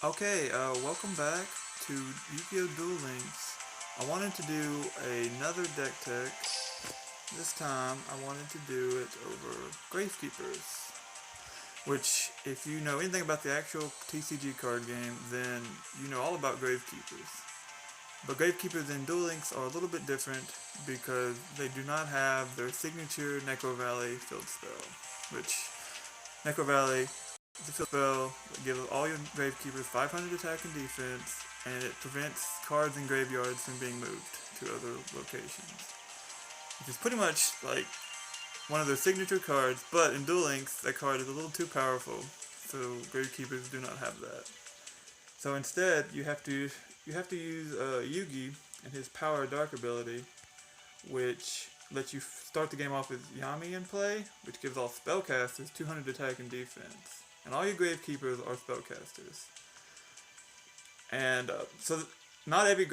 Okay, welcome back to Yu-Gi-Oh! Duel Links. I wanted to do another deck tech. This time, I wanted to do it over Gravekeepers. Which, if you know anything about the actual TCG card game, then you know all about Gravekeepers. But Gravekeepers in Duel Links are a little bit different because they do not have their signature Necro Valley field spell. Which, Necro Valley the field spell that gives all your Gravekeepers 500 attack and defense, and it prevents cards in graveyards from being moved to other locations. Which is pretty much like one of their signature cards, but in Duel Links, that card is a little too powerful, so Gravekeepers do not have that. So instead, you have to use Yugi and his Power Dark ability, which lets you start the game off with Yami in play, which gives all spellcasters 200 attack and defense. And all your Gravekeepers are spellcasters. And not every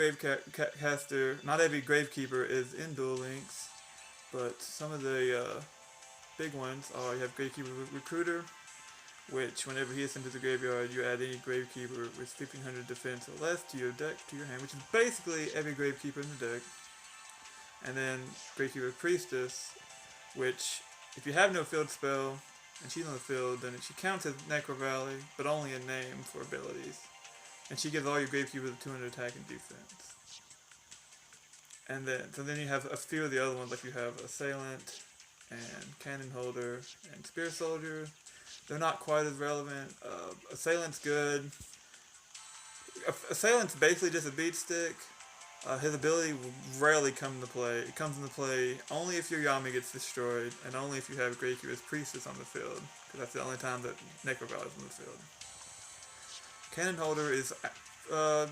not every Gravekeeper is in Duel Links, but some of the big ones are you have Gravekeeper Recruiter, which whenever he is sent to the graveyard, you add any Gravekeeper with 1500 defense or less to your deck, to your hand, which is basically every Gravekeeper in the deck. And then Gravekeeper Priestess, which, if you have no field spell, and she's on the field, then she counts as Necro Valley, but only in name for abilities. And she gives all your Gravekeepers 200 attack and defense. And then you have a few of the other ones, like you have Assailant, and Cannon Holder, and Spear Soldier. They're not quite as relevant. Assailant's good. Assailant's basically just a beat stick. His ability will rarely come into play. It comes into play only if your Yami gets destroyed, and only if you have Gravekeeper's Priestess on the field, because that's the only time that Necro Valley is on the field. Cannon Holder is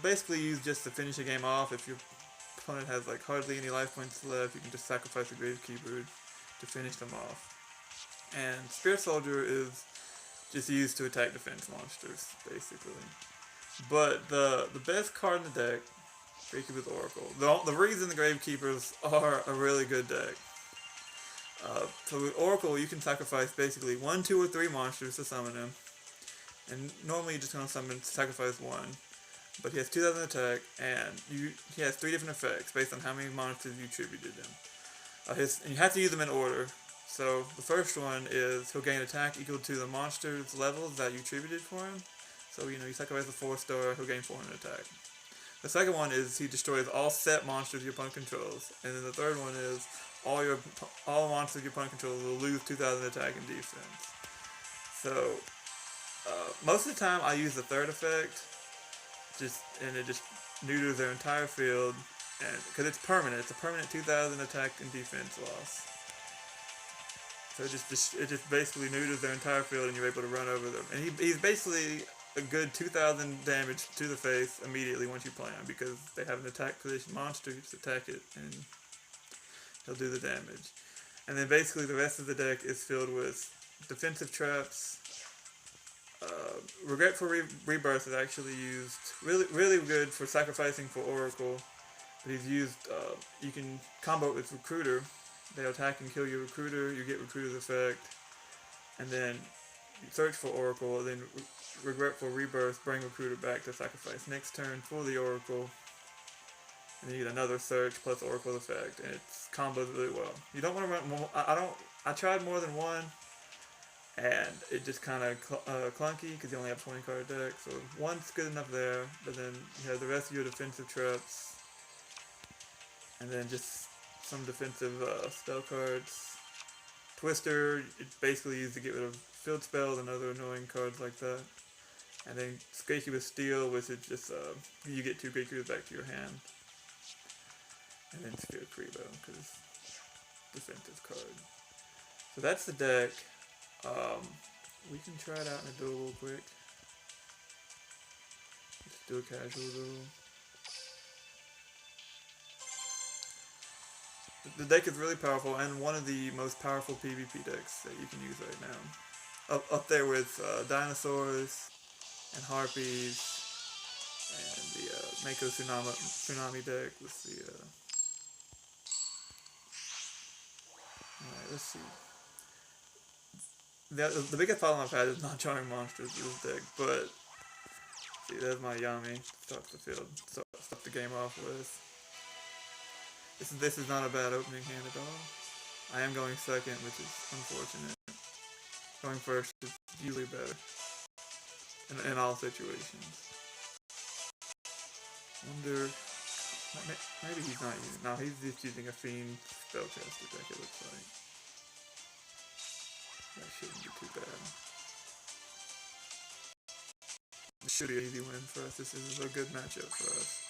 basically used just to finish a game off. If your opponent has like hardly any life points left, you can just sacrifice a Gravekeeper to finish them off. And Spear Soldier is just used to attack defense monsters, basically. But the best card in the deck, Gravekeeper's Oracle. The reason the Gravekeepers are a really good deck. So with Oracle, you can sacrifice basically 1, 2, or 3 monsters to summon him. And normally you're just going to sacrifice 1. But he has 2000 attack, and he has 3 different effects based on how many monsters you attributed him. And you have to use them in order. So the first one is he'll gain attack equal to the monster's levels that you attributed for him. So you sacrifice a 4-star, he'll gain 400 attack. The second one is he destroys all set monsters your opponent controls. And then the third one is all monsters your opponent controls will lose 2000 attack and defense. So most of the time I use the third effect, and it just neuters their entire field, and because it's permanent. It's a permanent 2000 attack and defense loss. So it just basically neuters their entire field, and you're able to run over them. And he's basically a good 2000 damage to the face immediately once you play him, because they have an attack position monster. You just attack it, and he'll do the damage. And then basically the rest of the deck is filled with defensive traps. Regretful Rebirth is actually used really good for sacrificing for Oracle, but he's used. You can combo it with Recruiter. They attack and kill your Recruiter. You get Recruiter's effect, and then you search for Oracle. Then Regretful Rebirth, bring Recruiter back to sacrifice next turn for the Oracle, and then you get another search plus Oracle effect, and it's combos really well. You don't want to run more. I tried more than one. And it just kind of clunky because you only have 20 card deck. So one's good enough there, but then you have the rest of your defensive traps, and then just some defensive spell cards. Twister, it's basically used to get rid of field spells and other annoying cards like that. And then Gravekeeper Steel, which is just you get 2 Gravekeepers back to your hand. And then Sphere Kribo, because defensive card. So that's the deck. We can try it out in a duel real quick. Just do a casual duel. The deck is really powerful, and one of the most powerful PvP decks that you can use right now. Up there with dinosaurs and harpies and the Mako Tsunami deck with the. Alright, let's see. The biggest problem I've had is not drawing monsters with this deck, but See, there's my Yami. Starts the field. Start the game off with. This is not a bad opening hand at all. I am going second, which is unfortunate. Going first is usually better in all situations. Wonder, maybe he's not using. No, he's just using a Fiend spellcaster deck. It looks like that shouldn't be too bad. This should be an easy win for us. This is a good matchup for us.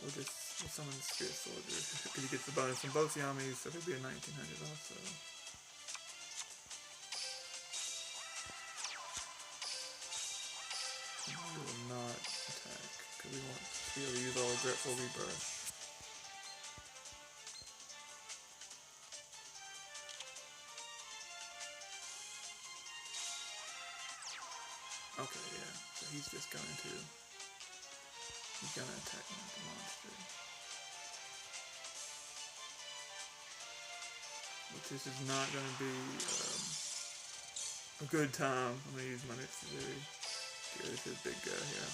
We'll summon the Spirit Soldier because he gets the bonus from both Yamis, so he'll be a 1900 also. We will not attack because we want to be able to use all Grateful Rebirth. Okay, yeah. So he's just going to attack the monster. But this is not going to be a good time. I'm going to use my next theory. This is big guy here.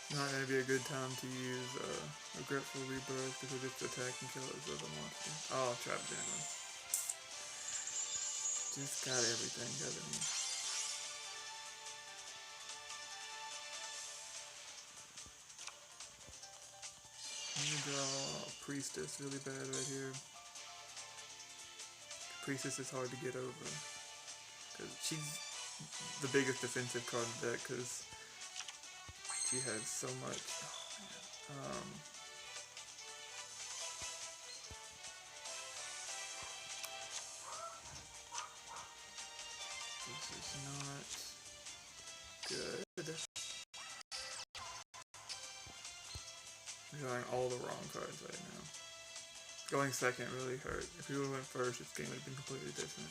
It's not going to be a good time to use a Grateful Rebirth because it's attack and kill his other monster. Oh, Trap Jammer. Just got everything, doesn't he? I'm going to draw a Priestess really bad right here. Priestess is hard to get over. Because she's the biggest defensive card in the deck because she has so much. This is not good. I'm drawing all the wrong cards right now. Going second really hurt. If we would have went first, this game would have been completely different.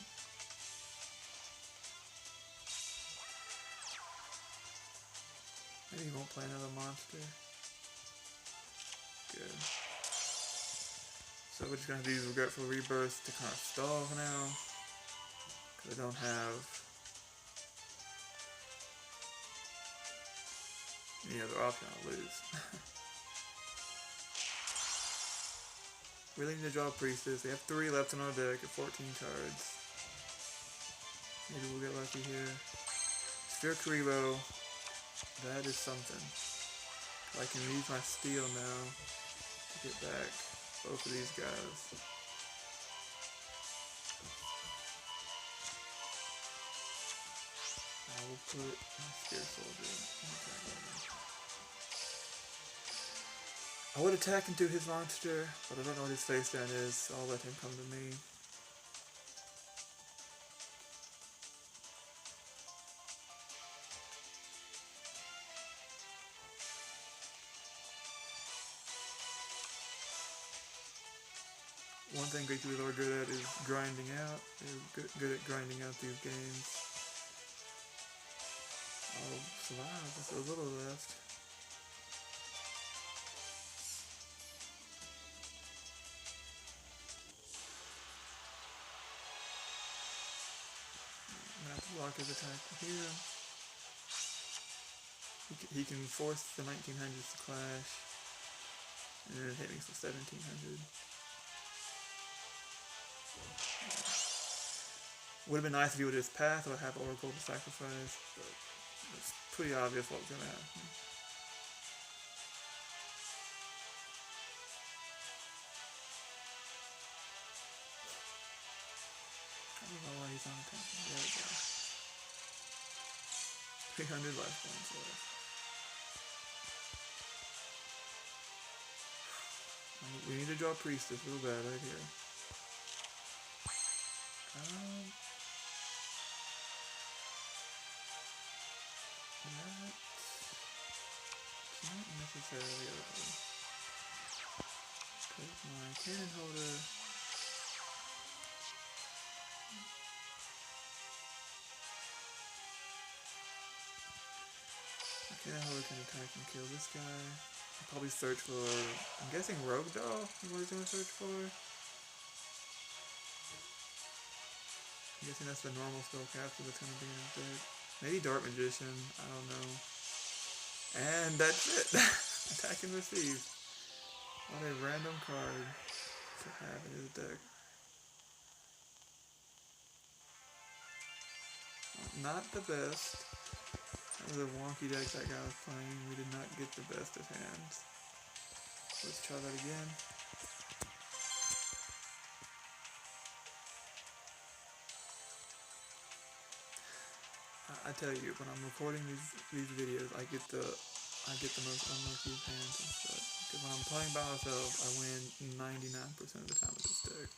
Maybe he won't play another monster. Good. So we're just going to use Regretful Rebirth to kind of stall now. Because I don't have any other option. I'll lose. We really need to draw a Priestess. We have 3 left in our deck at 14 cards. Maybe we'll get lucky here. Sphere Karibo. That is something. I can use my steel now to get back both of these guys. I will put my Spirit Soldier in attack mode. I would attack into his monster, but I don't know what his face down is, so I'll let him come to me. One thing Gravekeepers are good at is grinding out. They're good at grinding out these games. I'll survive. Just a little left. I'm gonna have to block his attack here. He can force the 1900s to clash, and then hit me for 1700. Would have been nice if he would have just passed or have Oracle to sacrifice, but it's pretty obvious what was going to happen. I don't know why he's on attack. There we go. 300 life points left. We need to draw Priestess real bad right here. That's not necessarily ugly. Put my cannon holder. My cannon holder can attack and kill this guy. I'll probably search for, I'm guessing Rogue Doll is what he's going to search for. I'm guessing that's the normal spellcaster that's going to be in his deck. Maybe Dark Magician, I don't know. And that's it. Attack and receive. What a random card to have in his deck. Not the best. That was a wonky deck that guy was playing. We did not get the best of hands. Let's try that again. I tell you, when I'm recording these videos, I get the most unlucky of hands and stuff. Because when I'm playing by myself, I win 99% of the time with this deck.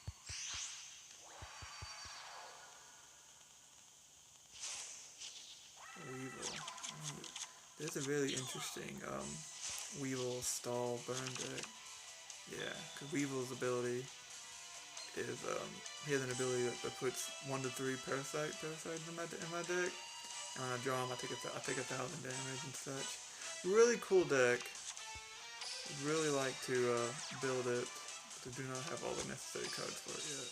Weevil. There's a really interesting Weevil stall burn deck. Yeah, because Weevil's ability is he has an ability that puts 1 to 3 parasites in my deck, and when I draw them, I take 1,000 damage and such. Really cool deck. I'd really like to build it, but I do not have all the necessary cards for it yet.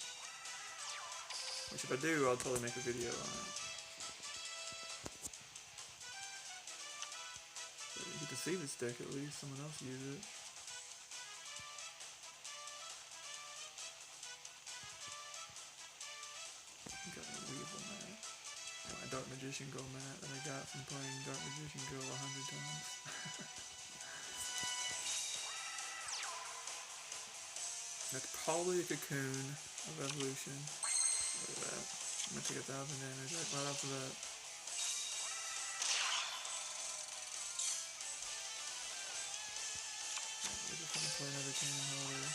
Which if I do, I'll totally make a video on it. But you can see this deck at least. Someone else use it. Got a Weevil mat. And my Dark Magician Go mat that I got from playing Dark Magician Go 100 times. That's probably a Cocoon of Evolution. Look at that. I'm gonna take 1,000 damage right off the bat. We're just gonna play another Cannon Holder.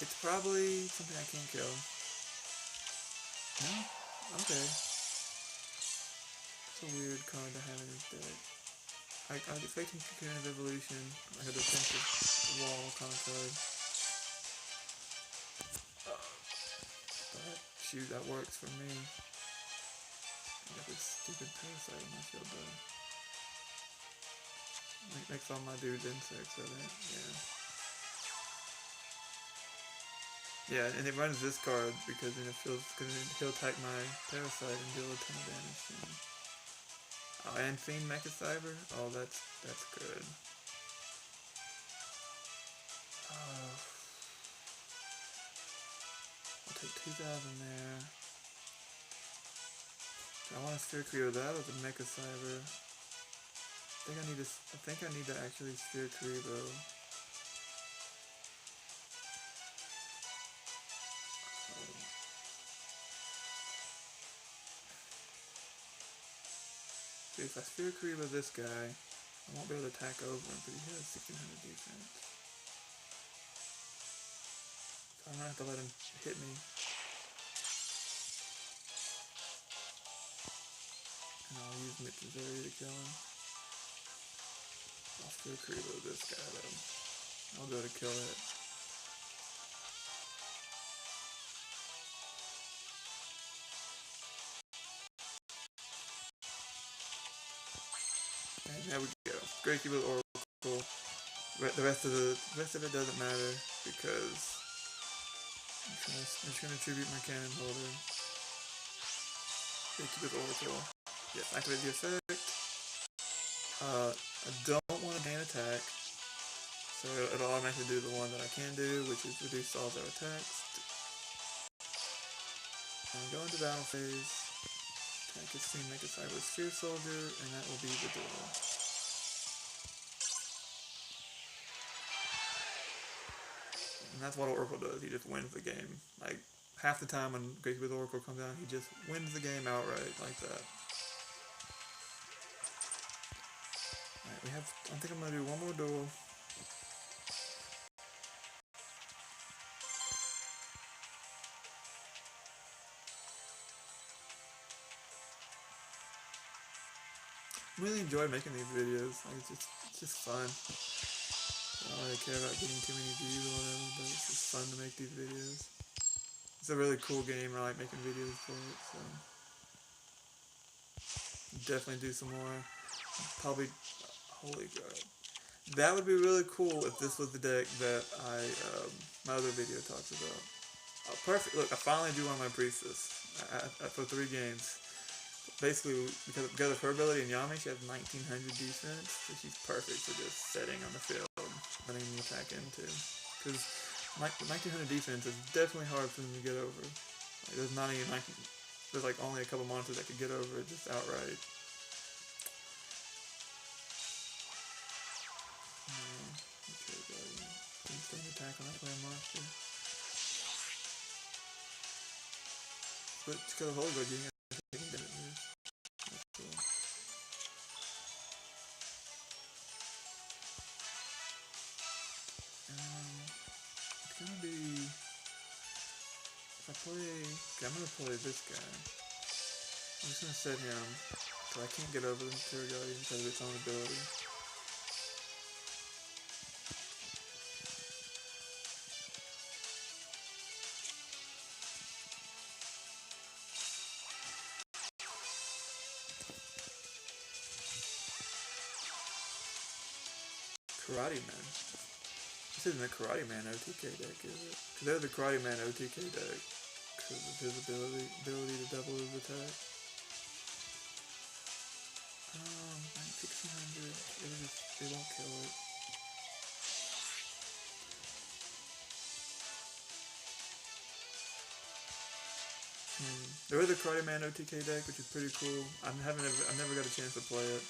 It's probably something I can't kill. No? Okay. It's a weird card to have in this deck. I was expecting Cocoon of Evolution, like a defensive wall kind of card. But shoot, that works for me. I got this stupid parasite on my field though. Makes all my dudes insects, I think. Yeah, and it runs this card because then he'll attack my parasite and deal a ton of damage to him. Oh, and Fiend Mecha Cyber? Oh, that's good. Oh. I'll take 2,000 there. Do I want a Sphere Creeper that or the Mecha Cyber? I think I need to actually Sphere Creeper. If I Sphere Creeper this guy, I won't be able to attack over him, but he has 1,600 defense. So I'm gonna have to let him hit me. And I'll use Mitchazuri to kill him. I'll Sphere Creeper this guy though. I'll go to kill it. And there we go. Gravekeepers Oracle. The rest of it doesn't matter because I'm just gonna tribute my Cannon Holder. Gravekeepers Oracle. Yes, activate the effect. I don't want to gain attack, so it'll automatically do the one that I can do, which is reduce all their attacks. I'm going to battle phase. Attack his Fiend Mecha Cyber Sphere Soldier, and that will be the duel. And that's what Oracle does. He just wins the game. Like half the time when Gravekeepers Oracle comes out, he just wins the game outright like that. Alright, I think I'm gonna do one more duel. I really enjoy making these videos. Like it's just fun. I don't really care about getting too many views or whatever, but it's just fun to make these videos. It's a really cool game. I like making videos for it, so definitely do some more. Probably, holy god, that would be really cool if this was the deck that my other video talks about. Oh, perfect. Look, I finally drew one of my priestess. for 3 games. Basically, because of her ability and Yami, she has 1900 defense, so she's perfect for just sitting on the field, letting them attack into. Because 1900 defense is definitely hard for them to get over. Like, there's like only a couple monsters that could get over it just outright. Okay, Guardian. Please don't attack on that player monster. But to kill the whole Guardian, I think he did it. That's cool. It's gonna be... If I play... Okay, I'm gonna play this guy. I'm just gonna set him, so I can't get over the Material Guardian because of its own ability. Karate Man. This isn't a Karate Man OTK deck, is it? Because they're the Karate Man OTK deck. Because of his ability to double his attack. 1600. It won't kill it. There is a Karate Man OTK deck, which is pretty cool. I've never got a chance to play it.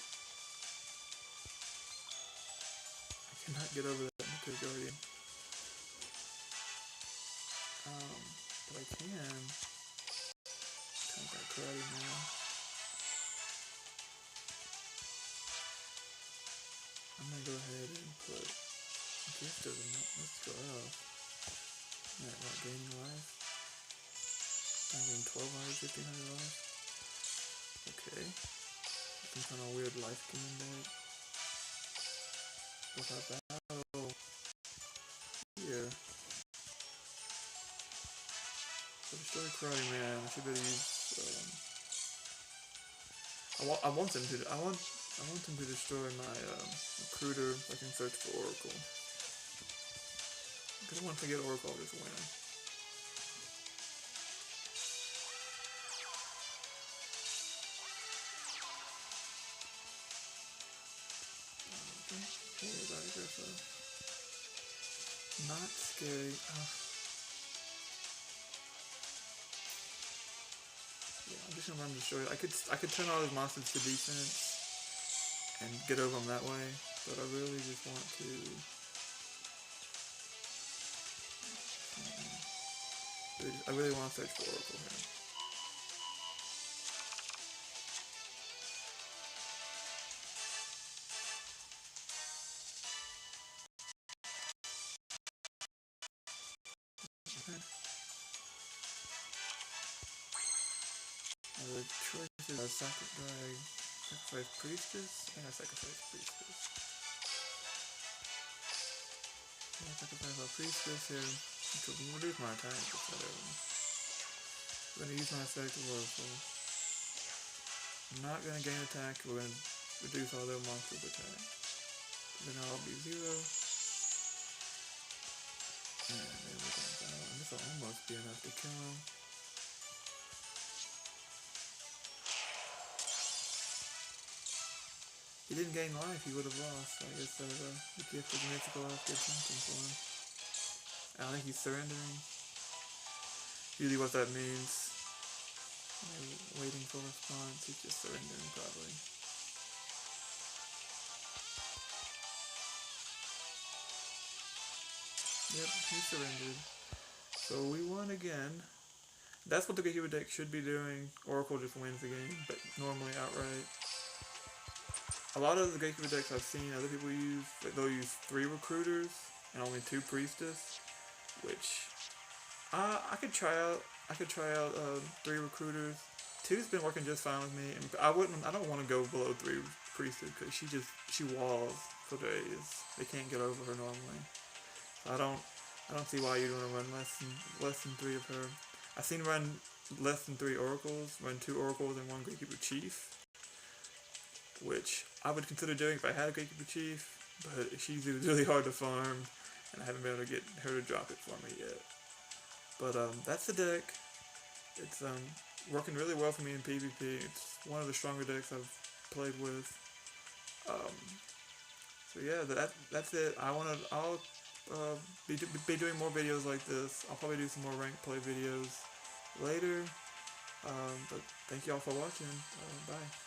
I cannot get over that Material Guardian. But I can count that Karate Man. I'm gonna go ahead and put Gift of let's go off. Alright, what, gaining life? I'm getting 1200, 1500 life. Okay. Some kind of weird life gain deck. Without battle. Yeah. So destroy Karate Man. I should be able to use. I want him to destroy my recruiter. So I can search for Oracle. Because once I get Oracle, I'll just win. Not scary. Yeah, I'm just gonna run destroy it. I could turn all those monsters to defense and get over them that way, but I really just want to. I really want to search for Oracle here. The choices are sacrifice priestess. I think I sacrifice priestess. I sacrifice our priestess here. Which will reduce my attack, but whatever. I'm gonna use my effect of Oracle. I'm not gonna gain attack, we're gonna reduce all their monsters' attack. Then I'll be 0. And there we go. And this will almost be enough to kill him. He didn't gain life, he would have lost. So I guess the gift of the mythical life did something for him. I don't think he's surrendering. Usually what that means. Waiting for a response, he's just surrendering probably. Yep, he surrendered. So we won again. That's what the Gravekeeper deck should be doing. Oracle just wins the game, but normally outright. A lot of the Gravekeeper decks I've seen other people use, they'll use 3 recruiters and only 2 priestess, which I could try out. 3 recruiters. 2's been working just fine with me, and I don't want to go below 3 priestess because she walls for days. They can't get over her normally. So I don't see why you'd want to run less than 3 of her. I've seen run less than 3 oracles, run 2 oracles and 1 Gravekeeper chief, which I would consider doing if I had a Gravekeeper chief, but she's really hard to farm, and I haven't been able to get her to drop it for me yet. But that's the deck. It's working really well for me in PvP. It's one of the stronger decks I've played with. Um, so yeah, that's it. I'll be doing more videos like this. I'll probably do some more ranked play videos later. But thank you all for watching. Bye.